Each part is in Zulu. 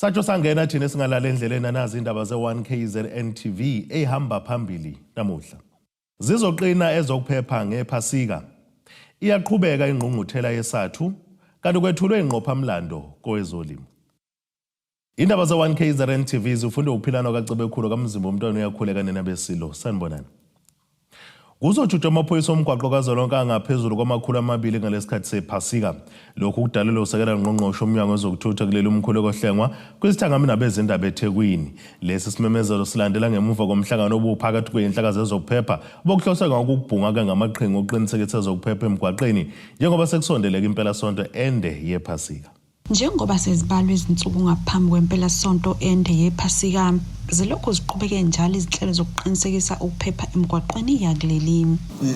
Satsho sangena thina singalala endleleni nazi indaba ze1KZN TV ehamba phambili namuhla. Zizoqina ezokuphepha ngephasika. Iyaqhubeka ingqungquthela yesathu kanti kwethulwe ingqophamlando kowezolimo. Indaba ze1KZN TV zifunde ukuphilana kaCebekhulu kamzimba umntwana uyakhuleka nina besilo. Sanibonani. Kuzojutshwa amaphoyisa omgwaqo kazwelonke angaphezulu kwama200 ngalesikhathi sephasika. Lokhu kudalelwe usekela ngqongqoshe umnyango wezokuthutha kuleli umkhulu kohlengwa kwisithangami nabezindaba eThekwini. Lesi simemezelo silandela ngemuva komhlangano obuphakathi kweinhlaka zezokuphepha bokuhloswe ngokubhunga ngamaqhinga okuqinisekisa ezokuphepha emgwaqeni njengoba sekusondeleka impela sonto ende yephasika. Njengoba sezibalwe izinsuku ngaphambi kwempela sonto ende yephasika, zilokhu ziqhubeke njalo izinhlelo zokuqinisekisa ukuphepha emgwaqweni yakuleli.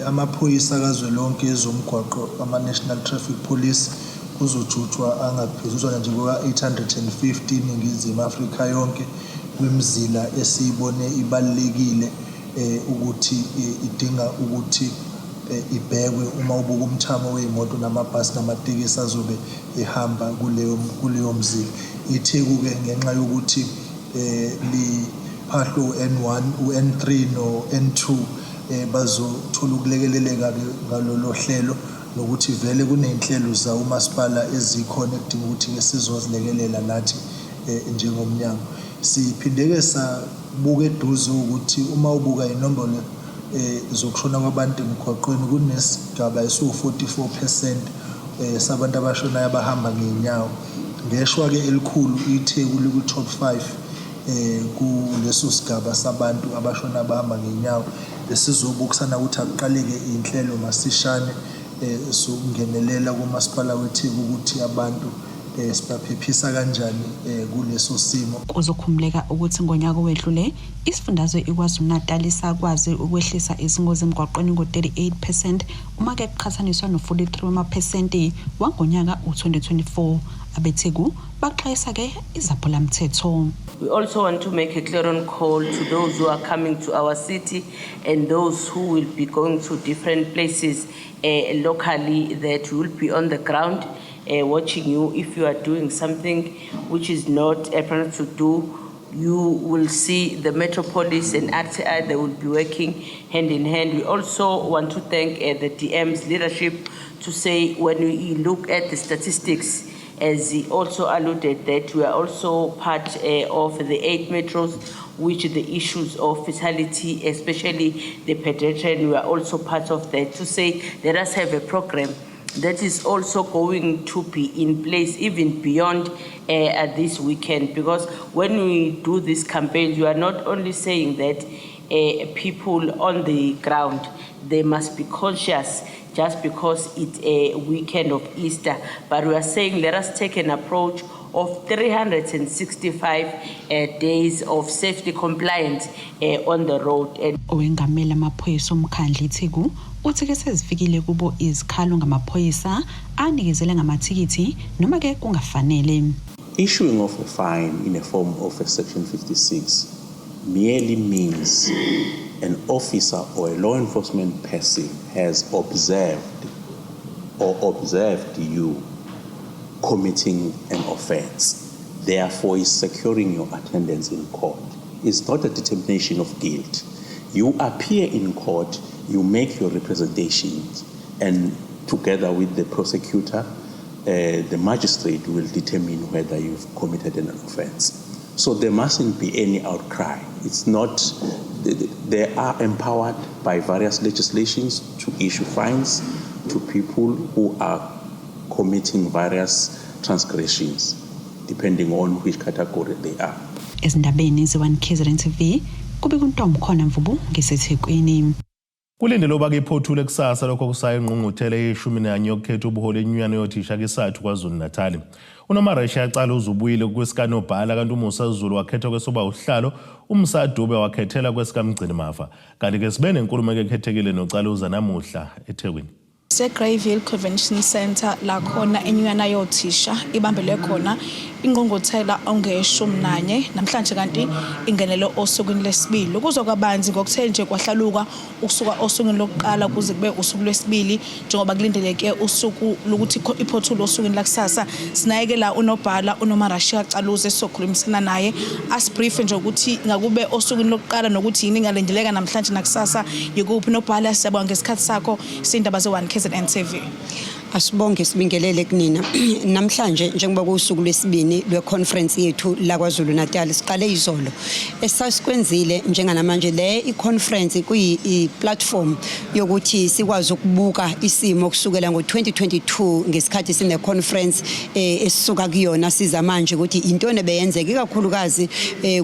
Amaphoyisa kazwelonke ezomgwaqo ama-National Traffic Police kuzojutshwa angaphezulu nje kuka-850 eNingizimu Afrika yonke kwimizila esiyibone ibalulekile ukuthi idinga ukuthi ibhekwe uma ubuka umthamo wezimoto namabhasi namatekisi azobe ehamba kuleyo mzila. Itheku-ke ngenxa yokuthi liphahlo u-N1 u-N3 no-N2 bazothola ukulekeleleka ngalolo hlelo nokuthi vele kuney'nhlelo zawo umasipala ezikhona ekudinga ukuthi-ke sizozilekelela nathi njengomnyango. Siphindeke sabuka eduze ukuthi uma ubuka inombolo zokushona kwabantu emgwaqweni kunesigaba esiwu-44% sabantu abashonayo abahamba ngey'nyawo. Ngeshwa-ke elikhulu iTheku liku-top 5 kuleso sigaba sabantu abashona abahamba ngey'nyawo. Besizobukisana ukuthi akuqaleke iy'nhlelo masishane sokungenelela kumasipala weTheku ukuthi abantu sibaphephisa kanjani kuleso simo. Kuzokhumuleka ukuthi ngonyaka owedlule isifundazwe iKwaZulu-Natal sakwazi ukwehlisa izingozi emgwaqweni ngo-38% uma ke kuqhathaniswa no-43% wangonyaka u-2024. AbeTheku baxwayisa ke izaphulamthetho. We also want to make a clear call to those who are coming to our city and those who will be going to different places locally that will be on the ground watching you. If you are doing something which is not apparent to do, you will see the Metropolis and RTI, they will be working hand in hand. We also want to thank the DM's leadership to say when we look at the statistics, as he also alluded that we are also part of the 8 metros, which the issues of fatality, especially the pedestrian, we are also part of that, to say let us have a program that is also going to be in place even beyond this weekend. Because when we do these campaigns, we are not only saying that people on the ground, they must be conscious just because it's a weekend of Easter, but we are saying let us take an approach of 365 days of safety compliance on the road. Owengamela amaphoyisa omkhandlu iTheku uthi ke sezifikile kubo izikhalo ngamaphoyisa anikezele ngamathikithi noma ke kungafanele. Issuing of a fine in a form of a Section 56 merely means an officer or a law enforcement person has observed you committing an offense, therefore is securing your attendance in court. It's not a determination of guilt. You appear in court, you make your representations, and together with the prosecutor, the magistrate will determine whether you've committed an offense. So there mustn't be any outcry. It's not, they are empowered by various legislations to issue fines to people who are committing various transgressions, depending on which category they are. Ezindabeni ze1KZN TV kube kuntombi khona Mvubu ngeseThekwini. Kulindele oba ke iphothule kusasa lokho kusaya ingqungquthela ye-14 yokukhetha ubuholi enyunyane yothisha kesathu KwaZulu-Natal. uNomaresha yacala uzubuyile kwesikanobhala kanti uMusa Zulu wakhethwa kwesoba uhlalo, uMsa Dube wakhethela kwesikamgcini mafa. Kanti ke sibe nenkulumo ekhethekile noCaluza namuhla eThekwini. Greyville Convention Center la khona enyunyana yothisha ibambelwe khona ingqungquthela onge-14 namhlanje kanti ingenelo osukwini lesibili. Kuzokwabanzi ngokuthe nje kwahlaluka ukusuka osukwini lokuqala kuze kube usuku lwesibili njengoba kulindeleke usuku lokuthi iphothulo osukwini lakusasa. Sinayeke la unobhala uNomarashiya Caluze sokhulumisana naye asibrief nje ukuthi ngakube osukwini lokuqala nokuthi yini ngalendeleka namhlanje nakusasa yikuphi nobhala. Siyabonga ngesikhathi sakho sindaba ze1 KZN TV. Asibonge sibingelele kunina. Namhlanje njengoba kusuku lwesibini lweconference yethu la KwaZulu Natal siqale izolo. Esasikwenzile njengamanje le iconference kuyi-platform yokuthi sikwazi ukubuka isimo kusukela ngo2022 ngesikhathi sine conference esisuka kuyona siza manje ukuthi intone beyenzeka ikakhulukazi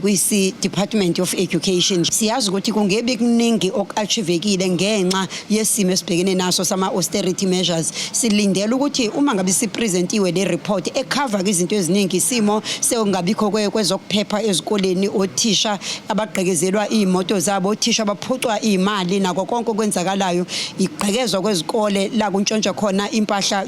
kwisi Department of Education. Siyazi ukuthi kungebi kuningi okuachievekile ngenxa yesimo esibhekene naso sama austerity measures. Lindela ukuthi uma ngabe sipresentiwe le report ecover izinto eziningi isimo sekungabikho kwezokuphepha ezikoleni othisha abagqekezelwa imoto zabo othisha baphucwa imali nako konke okwenzakalayo igqekezwa kwezikole la kuntshontsha khona impahla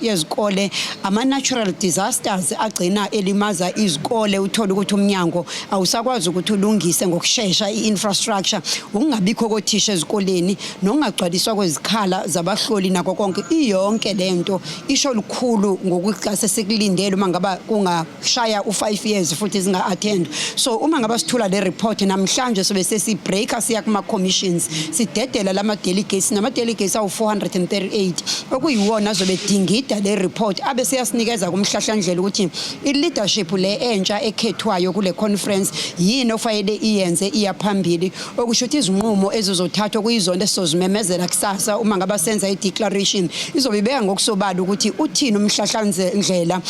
yezikole ama natural disasters agcina elimaza izikole uthola ukuthi umnyango awusakwazi ukuthi ulungise ngokusheshsha iinfrastructure ukungabikho kothisha ezikoleni nokungagcwaliswa kwezikhala zabahloli nako konke iyonke lento isho lukhulu ngokuthi sekulindele uma ngaba kungashaya u5 years futhi zinga attend. So uma ngaba sithula le report namhlanje sobe sesibreaker siya kuma commissions sidedela lama delegates nama delegates awu 438 okuyiwona zobe dingida le report abe siyasinikeza kumhlahlandlela ukuthi I leadership le entsha ekhethwayo kule conference yini ofanele iyenze iyaphambili okusho ukuthi izinqumo ezizothathwa kuyizona esizozimemezela kusasa uma ngaba senza I declaration izobe ibeka ngokusobala ukuthi uthini umhlahlandlela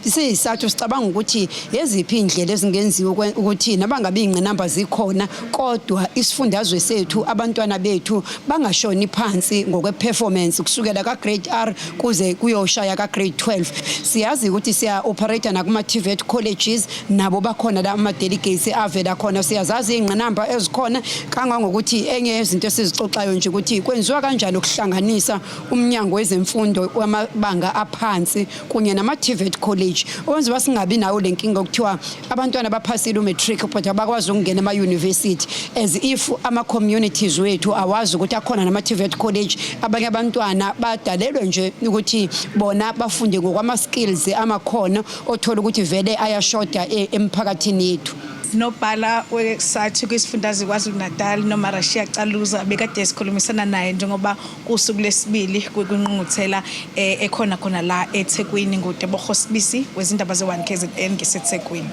sisathu sicabanga ukuthi yeziphi indlela ezingenziwa ukuthi nabangabi ingqinamba zikhona kodwa isifundazwe sethu abantwana bethu bangashoni phansi ngokwe performance kusukela ka grade R kuze kuyoshaya ka grade 12. Siyazi ukuthi siya operate na kuma TVET colleges nabo bakhona la ama delegates avela khona siyazazi ingqinamba ezikhona kangangokuthi enye izinto esizixoxayo nje ukuthi kwenziwa kanjani ukuhlanganisa umnyango wezemfundo kwamabanga aphansi kunye nama TVET college owenziwa singabi nawo lenkinga okuthiwa abantwana baphasile umatric but abakwazi ukungena ema university as if ama communities wethu awazi ukuthi akhona nama TVET college abanye abantwana badalelwe nje ukuthi bona bafunde ngokwama skills amakhono othola ukuthi vele ayashoda emphakathini yethu. Nobhala wesathi kwisifundazwe KwaZulu Natal Nomarashiya Caluze bekade sikhulumisana naye njengoba kusuku lesibili kwinqunquthela ekhona khona la eThekwini nguTebogo Sibisi wezindaba ze1 KZN ngeseThekwini.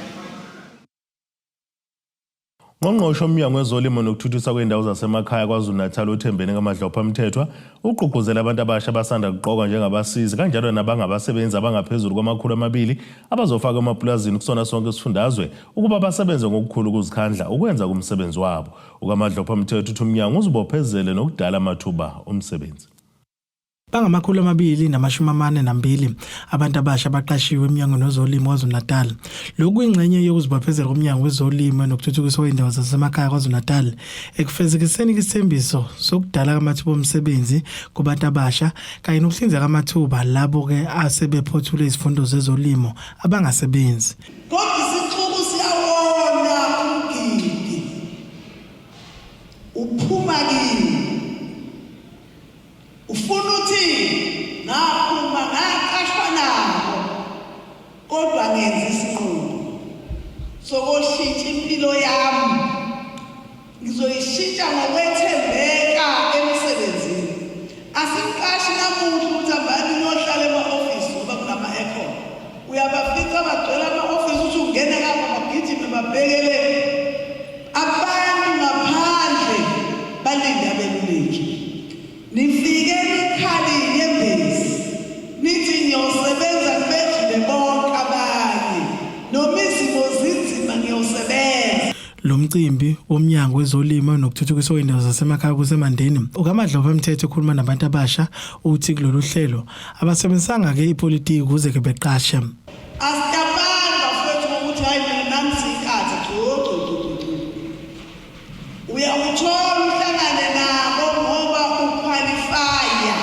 Ngqongqoshe omnyango wezolimo nokuthuthukiswa kwendawo zasemakhaya KwaZulu Natal uThembeni kaMadlopha Mthethwa ugqugquzela abantu abasha basanda kuqoka njengabasizi kanjalo nabangabasebenzi abangaphezulu kwama200 abazofaka emapulazini kusona sonke isifundazwe ukuba basebenze ngokukhulu ukuzikhandla ukwenza kumsebenzi wabo. UkaMadlopha Mthethwa uthi umnyango uzibophezele nokudala amathuba omsebenzi. Bangama242 abantu abasha baqashiwe eMnyango wezolimo KwaZulu Natal. Lokhu ingxenye yokuzibophezela komnyango wezolimo nokuthuthukiswa kwendawo zasemakhaya KwaZulu Natal ekufezekiseni isithembiso sokudala amathuba omsebenzi kubantu abasha kanye nokuhlinzeka amathuba labo ke asebephothula izifundo zezolimo abangasebenzi. Kodwa isixuku siyawona umgidi uphuma kini ufuna uthi ngaphuma ngaqashwa nabo kodwa ngenza isinqumo sokushintsha impilo yami ngizoyishintsha ngokwethembeka emsebenzini asiqashi namuntu ukuthi abani nohlala ema-office ngoba kunama aircon uyabafica bagcwele ama-office ukuthi ungene ngapha bagijime babhekele abantu ngaphandle balinde abeluleki. Nifike nikhali nyembezi nithi ngiyosebenza kubedlule bonke abanye noma izimo zinzima ngiyosebenza. Lo mcimbi womnyango wezolimo nokuthuthukiswa kwendawo zasemakhaya kuseMandeni ukaMadlopha Mthethwa ekhuluma nabantu abasha uthi kulolu hlelo abasebenzisanga ke ipolitiki ukuze ke beqashe. Asitapanga bafethu ukuthi hayi mina nangisikhathi uyawuthola uhlangane nabo ngoba uqualifya.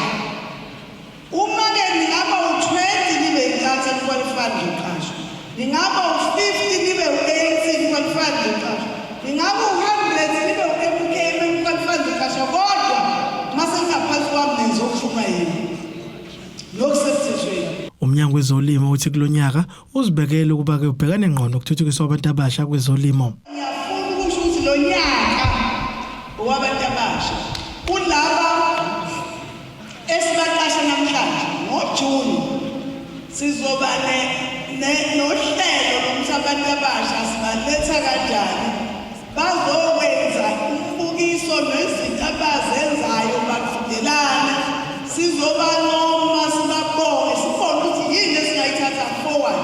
Uma ke ningaba u20 nibe inkathi qualify ngiqasho. Ningaba qualified uqasha. Ingabe u100 libe u-MKM qualified uqasha kodwa mase ngaphansi kwami nenzokushumayela. Lokusemthethweni. Umnyango wezolimo uthi kulonyaka uzibekele ukuba ke ubhekane ngqo nokuthuthukiswa kwabantu abasha kwezolimo. Ngiyafuna ukusho ukuthi lo nyaka owabantu abasha kulaba esibaqasha namhlanje ngoJuni sizoba nohlelo lokuthi abantu abasha sibaletha kanjani bazokwenza umbukiso nezinto abazenzayo bakudelana sizoba noma sibabone sibone ukuthi yini esingayithatha forward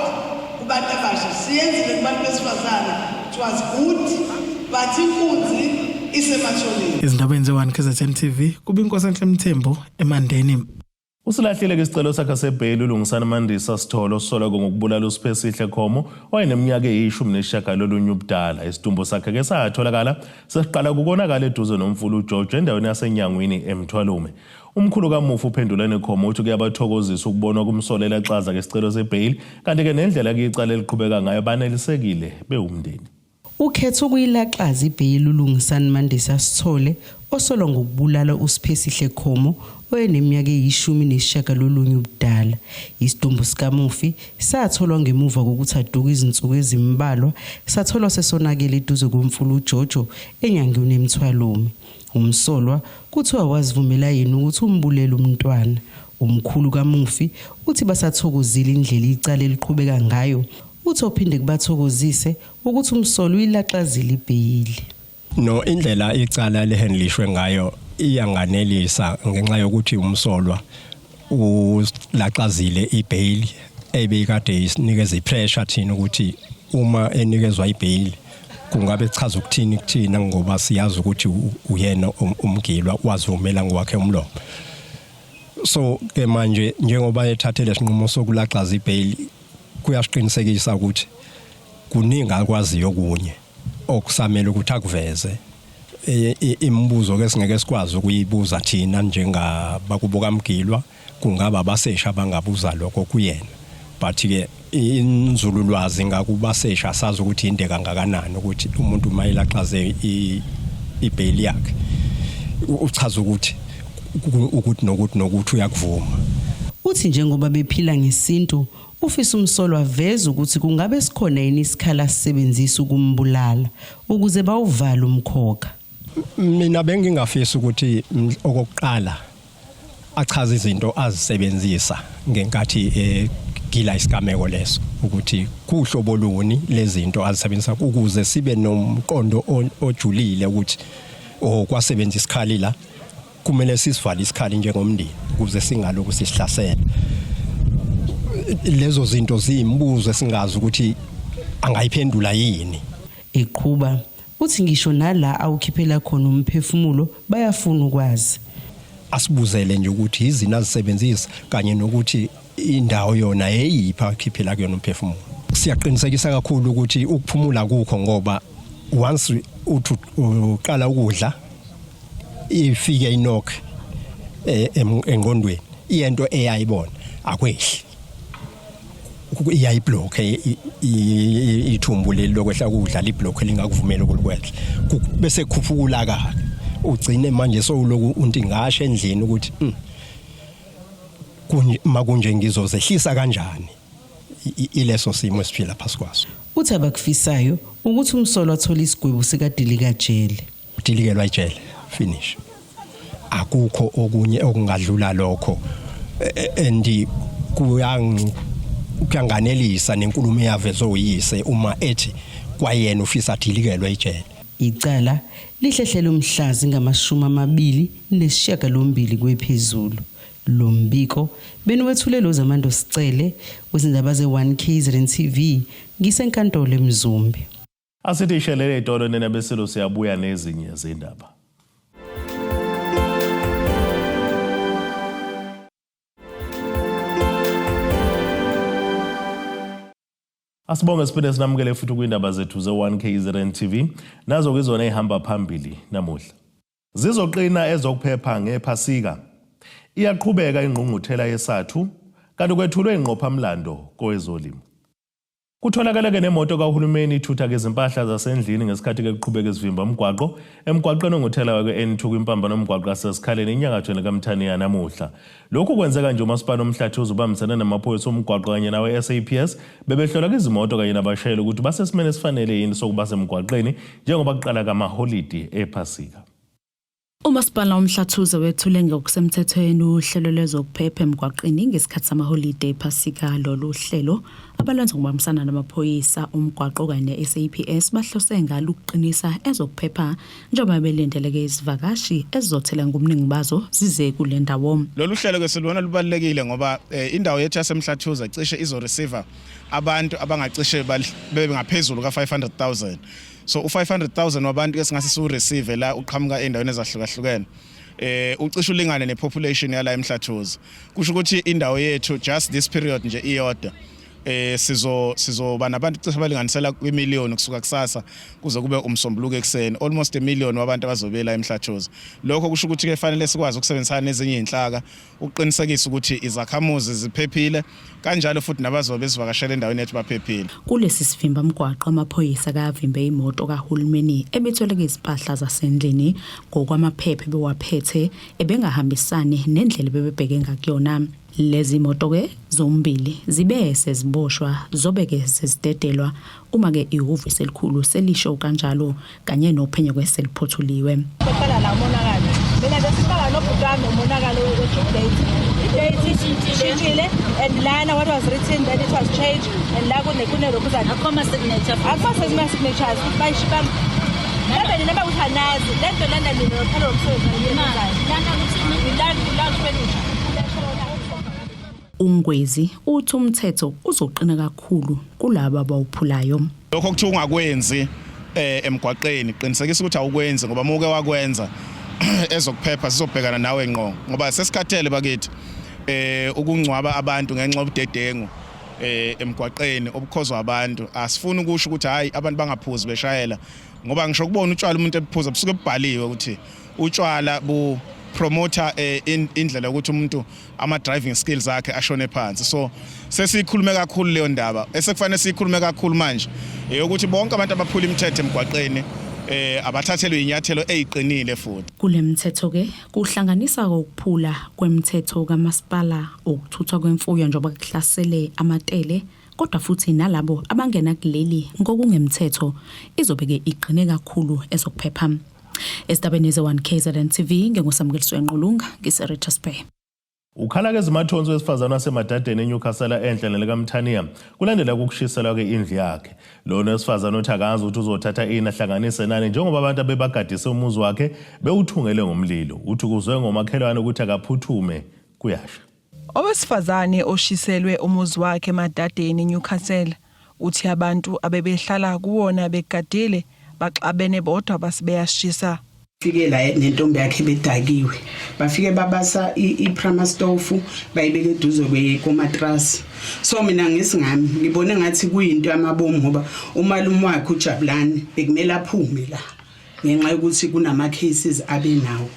kubantu abasha siyenzile kubantu besifazane it was good but inkunzi isemathoneni. Izindabeni ze1 KZN TV kuba iNkosi Mthembu eMandeni. Usilahlile ke isicelo sakhe sebheli uLungisani Mandisa Sithole osolwa ngokubulala uSiphesihle Khomo oyeneminyaka e19 ubudala. Isitumbu sakhe ke satholakala sesiqala kukonakala eduze nomfulu uGeorge endaweni yaseNyangwini eMthwalume. Umkhulu kaMufu uphendulane Khomo uthi kuyabathokozisa ukubonwa kumsolela exaza ngesicelo sebheli kanti ke nendlela kuyicala eliqhubeka ngayo banelisekile bewumndeni. Ukhetho kuyilaxaza ibheli uLungisani Mandisa Sithole osolwa ngokubulala uSiphesihle Khomo oyeneminyaka e19 ubudala. Isitumbu sikaMufi satholwa ngemuva kokuthi aduka izinsuku ezimbalwa satholwa sesonakele eduze komfulu uJojo eNyangwini eMthwalume. Umsolwa kuthiwa wazivumela yena ukuthi umbulele umntwana. Umkhulu kaMufi uthi basathokozile indlela icala eliqhubeka ngayo. Uthi ophinde kubathokozise ukuthi umsolo uyilaxazile ibheli. No, indlela icala lehandlishwe ngayo iyanganelisa ngenxa yokuthi umsolwa ulaxazile ibheli ebekade isinikeza ipressure thina ukuthi uma enikezwa ibheli kungabe chaza ukuthini kuthina ngoba siyazi ukuthi uyena umgilwa wazivumela ngokwakhe umlomo. So ke manje njengoba ethathele isinqumo sokulaxaza ibheli kuyasiqinisekisa ukuthi kuningi akwaziyo okunye okusamele ukuthi akuveze. Imibuzo ke singeke sikwazi ukuyibuza thina njengabakubuka mgilwa kungaba abasesha abangabuza lokho kuyena, but ke inzululwazi ngakubasesha asazi ukuthi inde kangakanani ukuthi umuntu mayilaxaze ibheli yakhe uchaza ukuthi nokuthi uyakuvuma. Uthi njengoba bephila ngesintu ufisa umsolo waveza ukuthi kungabe sikhona yini isikhala sisebenzisa ukumbulala ukuze bawuvala umkhokha. Mina bengingafisa ukuthi okokuqala achaze izinto azisebenzisa ngenkathi gila isigameko leso ukuthi kuhlobo luni lezinto azisebenzisa ukuze sibe nomqondo ojulile ukuthi kwasebenzisa isikhali la kumele sisivale isikhali njengomndeni ukuze singaloku sisihlasela. Lezo zinto ziyimbuzo esingazi ukuthi angayiphendula yini. Eqhuba uthi ngisho nala awukhiphela khona umphefumulo bayafuna ukwazi. Asibuzele nje ukuthi izina azisebenzisa kanye nokuthi indawo yona eyipha akhiphela kuyona umphefumulo. Siyaqinisekisa kakhulu ukuthi ukuphumula kukho ngoba once uqala ukudla ifike inokho engqondweni into eyayibona akwehli iyayiblock ithumbu leli lokwehla ukudla liblock lingakuvumela ukulikwehla bese kuphukula ka ugcine manje sowuloku unti ngasho endlini ukuthi makunje ngizozehlisa kanjani ileso simo esiphila phasi kwaso. Uthi abakufisayo ukuthi umsolo athola isigwebo sikadilika jele. Udilikelwa ijele finish. Akukho okunye okungadlula lokho endi kuyanganelisa nenkulumo yavezo uyise uma ethi kwayena ufisa adilikelwe ijele. Icala lihlehlela umhlazi ngama-29 kwephezulu. Lo mbiko benuwethulelo zamando sicele wezindaba ze1 KZN TV ngisenkantolo eMzumbe. Asithi ishelele itolo nena beselo siyabuya nezinye izindaba. Asibonge siphinde sinamukele futhi kwindaba zethu ze1 KZN TV nazo kuzona ehamba phambili namuhla. Zizoqina ezokuphepha ngephasika. Iyaqhubeka ingqungquthela yesathu kanti kwethulwe ingqophamlando kowezolimo. Kutholakala ke nemoto kahulumeni ithutha ke izimpahla zasendlini ngesikhathi ke kuqhubeka izivimba umgwaqo emgwaqweni onguthela ke N2 kwimpambano omgwaqo yasesikhaleni enyakathweni kaMthaniya namuhla. Lokhu kwenzeka nje umasipala omhlathuze ubambisana namaphoyisa omgwaqo kanye nawe SAPS bebehlola izimoto kanye nabashayeli ukuthi basesimene esifanele yini sokuba semgwaqeni njengoba kuqala kamaholidi ePhasika. Umasipala omhlathuze wethule ngokusemthethweni uhlelo lwezokuphepha emgwaqeni ngesikhathi samaholide ePhasika. Lolu hlelo abalenza ngokubambisana namaphoyisa omgwaqo kanye ne-SAPS bahlose ngalo ukuqinisa ezokuphepha njengoba belindeleke izivakashi ezizothela ngomningi bazo zize kule ndawo. Lolu hlelo ke silibona lubalulekile ngoba indawo yethu yasemhlathuze cishe izoreceive abantu abangacishe bebe ngaphezulu ka-500,000. So u-500,000 wabantu esingase sireceive la uqhamuka endaweni ezahlukahlukene ucishe ulingane nepopulation yala emhlathuze. Kusho ukuthi indawo yethu just this period nje iyodwa sizoba nabantu cishe balinganisela kwimiliyoni kusuka kusasa kuze kube umsombuluko ekseni almost 1 million wabantu abazobela emhlathuze. Lokho kusho ukuthi ke fanele sikwazi ukusebenzisana nezinye inhlaka uqinisekisa ukuthi izakhamuzi ziphephile kanjalo futhi nabazobe bezivakashela endaweni yethu baphephile. Kulesi sivimba umgwaqo amaphoyisa kavimbe imoto kahulumeni ebetholeke izipahla zasendlini ngokwamaphephe bewaphethe ebengahambisani nendlela bebebheke ngakuyona. Lezi moto ke zombili zibe seziboshwa zobeke sezidedelwa uma ke ihhovisi elikhulu selisho kanjalo kanye nophenyo kweseliphotuliwe. Kuqala la umonakalo. Mina ngisibala nobhutami umonakalo we-date. I-date ishintshile and lana what was written that it was changed and la kune representative akoma signature. Akoma signatures bayishibam. Lebe noma uthanazi lento lana nino phela umsebenzi yenzayo. Lana ukuthi la furniture. Ungwezi uthi umthetho uzoqina kakhulu kulabo abawuphulayo. Lokho kuthi ungakwenzi emgwaqeni qinisekisa ukuthi awukwenzi ngoba muke wakwenza ezokuphepha sizobhekana nawe ngqo ngoba sesikhathele bakithi ukungcwaba abantu ngenxa yobudedengu emgwaqeni obukhozwa abantu. Asifuni ukusho ukuthi hayi abantu bangaphuzi beshayela ngoba ngisho kubona utshwala umuntu ephuza busuke ebhaliwe ukuthi utshwala bu promoter indlela ukuthi umuntu ama driving skills akhe ashone phansi. So sesikhulume kakhulu leyo ndaba esekufanele sikhulume kakhulu manje ukuthi bonke abantu abaphula imithetho emgwaqeni abathathelwe inyathelo eziqinile futhi. Kule mthetho ke kuhlanganisa ukuphula kwemithetho kamasipala ukuthuthwa kwemfuyo njengoba kuhlasele amatele kodwa futhi nalabo abangena kuleli ngokungemthetho izobeke iqine kakhulu ezokuphepha. Estabeni ze 1KZN TV ngengusamukeliso enqulunga ngiseRichards Bay. Ukhala ke zimathonso wesifazana wasemadadeni eNewcastle enhle nelekamthaniya kulandela ukushiselwa ke indlu yakhe. Lona wesifazana uthi akazi ukuthi uzothatha ini ahlanganise nani njengoba abantu abebagadise umuzi wakhe bewuthungele ngomlilo. Uthi kuzwe ngomakhelwane ukuthi akaphuthume kuyasha. Owesifazane oshiselwe umuzi wakhe emadadeni eNewcastle uthi abantu abebehlala kuwona begadile baxabene bodwa basibeyashisa. Fike la nentombi yakhe bedakiwe bafike babasa iprama stove bayibeke eduze kwematras. So mina ngisingami ngibone ngathi kuyinto yamabomu ngoba umalume wakhe uJabulani bekumele aphume la ngenxa yokuthi kunama cases abenawo.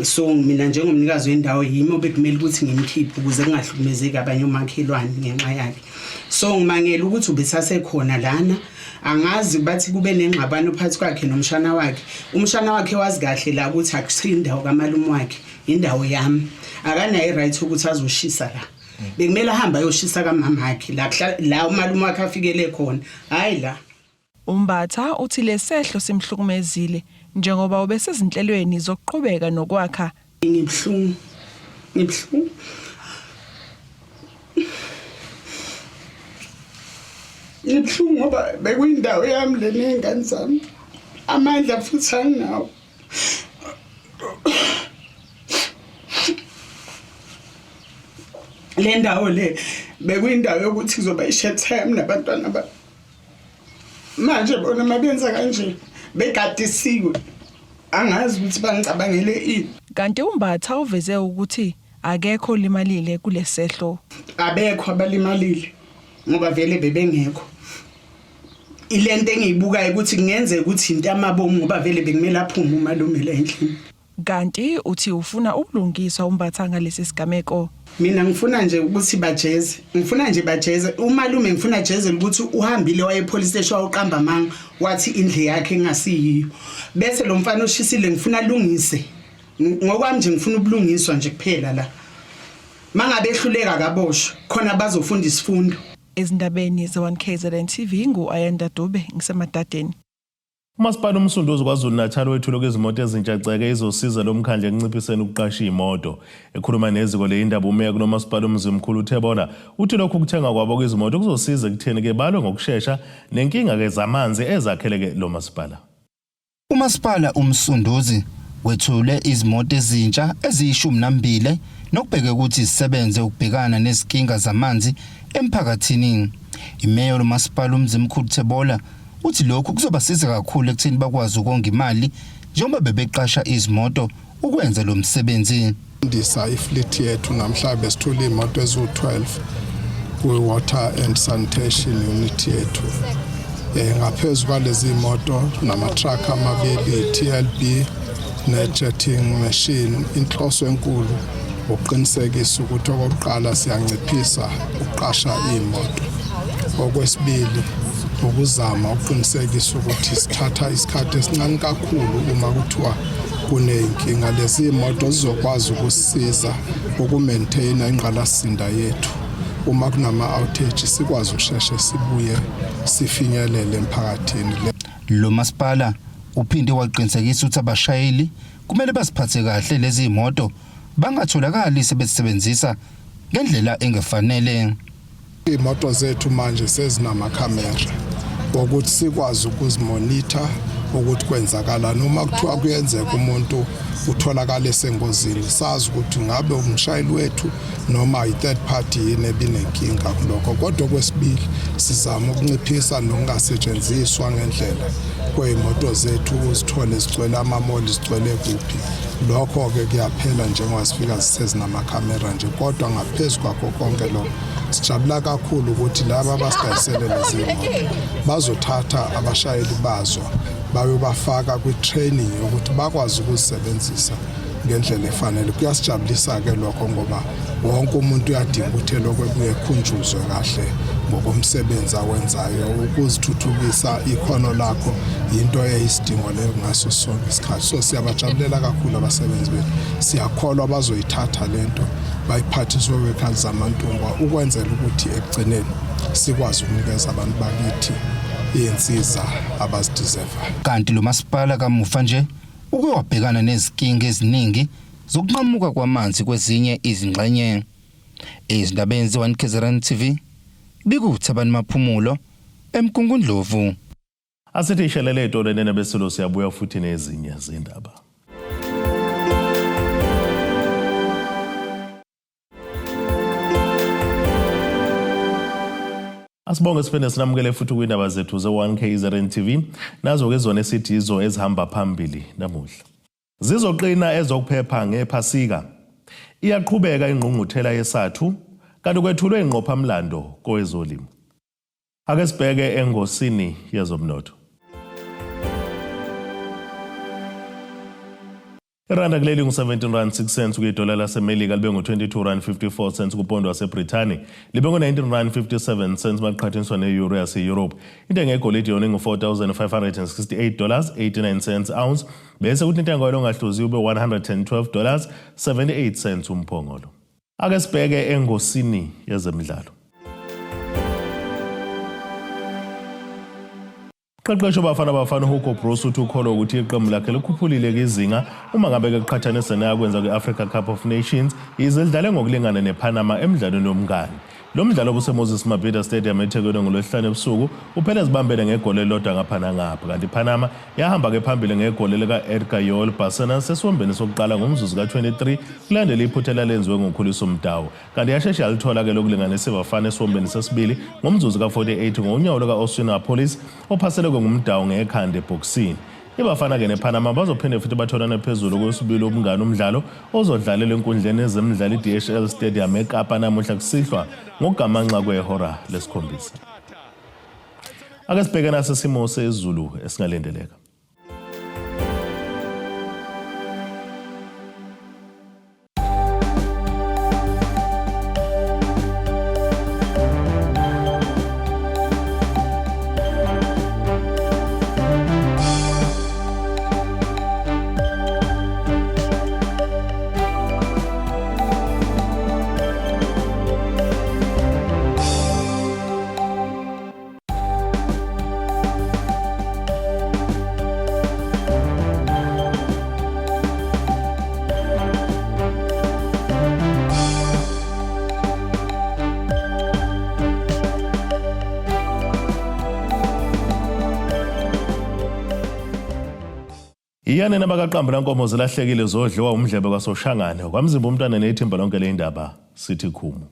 So mina njengomnikazi wendawo yimo bekumele ukuthi ngimkhiphe ukuze kungahlukumezeki abanye omakhelwane ngenxa yakhe. So ngimangela ukuthi ubesasekhona lana angazi bathi kube nengxabano phakathi kwakhe nomshana wakhe. Umshana wakhe wazi kahle la ukuthi akusindawo kamalume wakhe indawo yami akanayo right ukuthi azoshisa la. Bekumele ahamba ayoshisa kamama wakhe la umalume wakhe afikele khona hayi la. Umbatha uthi lesehlo simhlukumezile njengoba ubesezinhlelweni zokuqhubeka nokwakha. Ngibhlungu ngoba bekuyindawo yami lenengane zami amandla futhi anginawo. Le ndawo le bekuyindawo yokuthi kuzoba ishelter yami nabantwana ba. Manje bona mabenza kanje begadisiwe angazi ukuthi bangicabangele ini. Kanti umbatha uveze ukuthi akekho limalile kulesehlo. Abekho abalimalile ngoba vele bebengekho. Ilento engiyibukayo ukuthi kungenze ukuthi into yamabomu ngoba vele bekumele aphume umalume la endlini. kanti uthi ufuna ukulungiswa umbathanga lesi sigameko. Mina ngifuna nje ukuthi bajeze. Ngifuna nje bajeze. Umalume ngifuna jeze ukuthi uhambile waye police station waqamba manga wathi indle yakhe engasiyiyo. Bese lo mfana oshisile ngifuna alungise. Ngokwami nje ngifuna ubulungiswa nje kuphela la. Mangabe ehluleka kaboshwe khona bazofunda isifundo. Ezindabeni ze1KZN TV nguAyanda Dube ngisemadadeni. Umasipala umsunduzi kwaZulu-Natal wethule kwezimoto ezintshaceke izosiza lomkhandle ekunciphiseni ukuqasha imoto. Ekhuluma neziko leindaba umeya kunomasipala umzimkhulu uThebola uthi lokhu kuthenga kwabo kwezimoto kuzosiza ekutheni ke balwe ngokusheshsha nenkinga ke zamanzi ezakheleke lo masipala. Umasipala umsunduzi wethule izimoto ezintsha eziyi12 nokubheka ukuthi isebenze ukubhekana nezinkinga zamanzi emphakathini. Imeya lomasipala umzimkhulu uThebola uthi lokhu kuzobasiza kakhulu ekutheni bakwazi ukonga imali njengoba bebeqasha izimoto ukwenza lo msebenzi. Ndisa ifleet yethu namhlanje besithole imoto ezu12 kwi-water and sanitation unit yethu. Ngaphezulu kwalezi imoto nama-truck amabili TLB ne-jetting machine. Inhloso enkulu ukuqinisekisa ukuthi okokuqala siyanciphisa ukuqasha imoto. Okwesibili ukuzama ukuqinisekisa ukuthi sithatha isikhathi esincane kakhulu uma kuthiwa kunenkinga. Lezi imoto zizokwazi ukusisiza ukumaintaina ingqalasinda yethu. Uma kunama outage sikwazi ukusheshe sibuye sifinyelele emphakathini. Lo masipala uphinde waqinisekisa ukuthi abashayeli kumele basiphathe kahle lezi imoto bangatholakali sebesebenzisa ngendlela engefanele. Imoto zethu manje sezinama-camera ukuthi sikwazi ukuzimonitha ukuthi kwenzakala noma kuthiwa kuyenzeka umuntu utholakala esengozini sazi ukuthi ngabe umshayeli wethu noma i-third party yini ebinenkinga kulokho. Kodwa kwesibili sizama ukunciphisa nokungasetshenziswa ngendlela kweyimoto zethu ukuzithole zigcwele amamoli zigcwele kuphi. Lokho-ke kuyaphela njengoba sifika zisezinama-camera nje. Kodwa ngaphezu kwakho konke lokho sijabula kakhulu ukuthi laba abasidayisele lezi moto bazothatha abashayeli bazo bayobafaka kwi-training ukuthi bakwazi ukuzisebenzisa ngendlela efanele. Kuyasijabulisa-ke lokho ngoba wonke umuntu uyadinga ukuthi lokho kuye khunjuzwe kahle ngokomsebenzi awenzayo. Ukuzithuthukisa ikhono lakho into eyisidingo leyo ngaso sonke isikhathi. So siyabajabulela kakhulu abasebenzi bethu. Siyakholwa bazoyithatha lento bayiphathiswe kwekhali zamantumba ukwenzela ukuthi ekugcineni sikwazi ukunikeza abantu bakithi izinsiza abazideserve. Kanti lo masipala kamuva nje uke wabhekana nezinkinga eziningi zokunqamuka kwamanzi kwezinye izingxenye. Ezindabeni ze1KZN TV bikuThabani Maphumulo eMkungundlovu. Asithi ishelele iTolo nenebeselo siyabuya futhi nezinye izindaba. Asibonge siphinde sinamukele futhi kwindaba zethu ze1KZN TV nazo ke zona esithizo ezihamba phambili namuhla. Zizoqina ezokuphepha ngephasika. Iyaqhubeka ingqungquthela yesathu kanti kwethulwe ingqophamlando kowezolimo. Ake sibheke engosini yezomnotho. Iranda kuleli ngu-17.06 kwidola laseMelika libe ngu-22.54 kupondo waseBrithani libe ngu-19.57 maqhathaniswa ne-euro yase-Europe. Intengo yegolide yona ngu-$4,568.89 ounce bese kuthi intengo yalo ngahluziwe ube $112.78 umphongolo. Ake sibheke engosini yezemidlalo. Qeqesho bafana Hugo Broos uthi ukholo ukuthi iqembu lakhe likhuphulile izinga uma ngabe kuqhathaniswa neyakwenza kwi-Africa Cup of Nations ize lidlale ngokulingana nePanama emidlalweni yomngane. Lo mdlalo buseMoses Mabhida Stadium eThekwini ngolwesihlanu ebusuku uphele zibambele ngegoli elilodwa ngapha nangapha kanti iPanama yahamba ke phambili ngegoli lika-Edgar Yoel Barcenas sesiwombeni sokuqala ngomzuzu ka-23 kulandela iphutha elenziwe nguKhuliso Mdawu kanti yasheshe yalithola ke lokulinganisa abafana esiwombeni sesibili ngomzuzu ka-48 ngonyawo luka-Austin ophaseleke ngumdawu ngekhanda ebhokisini. Ibafana ke nePanama bazophinde futhi batholana phezulu kwesibili ubungane umdlalo ozodlalela enkundleni ezemidlalo iDHL Stadium eKapa namuhla kusihlwa ngokugamanxa kwehora lesikhombisa. Ake sibheke nasesimo sezulu esingalendeleka. Iyane nabakaqamba lankomo zilahlekile zodliwa umdlebe kwasoshangane kwamzimba umntwana nethimba lonke leindaba sithi khumu.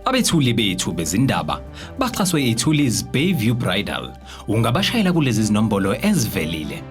Abethuli bethu bezindaba baxhaswe ithuliz Bayview Bridal. Ungabashayela kulezi zinombolo ezivelile.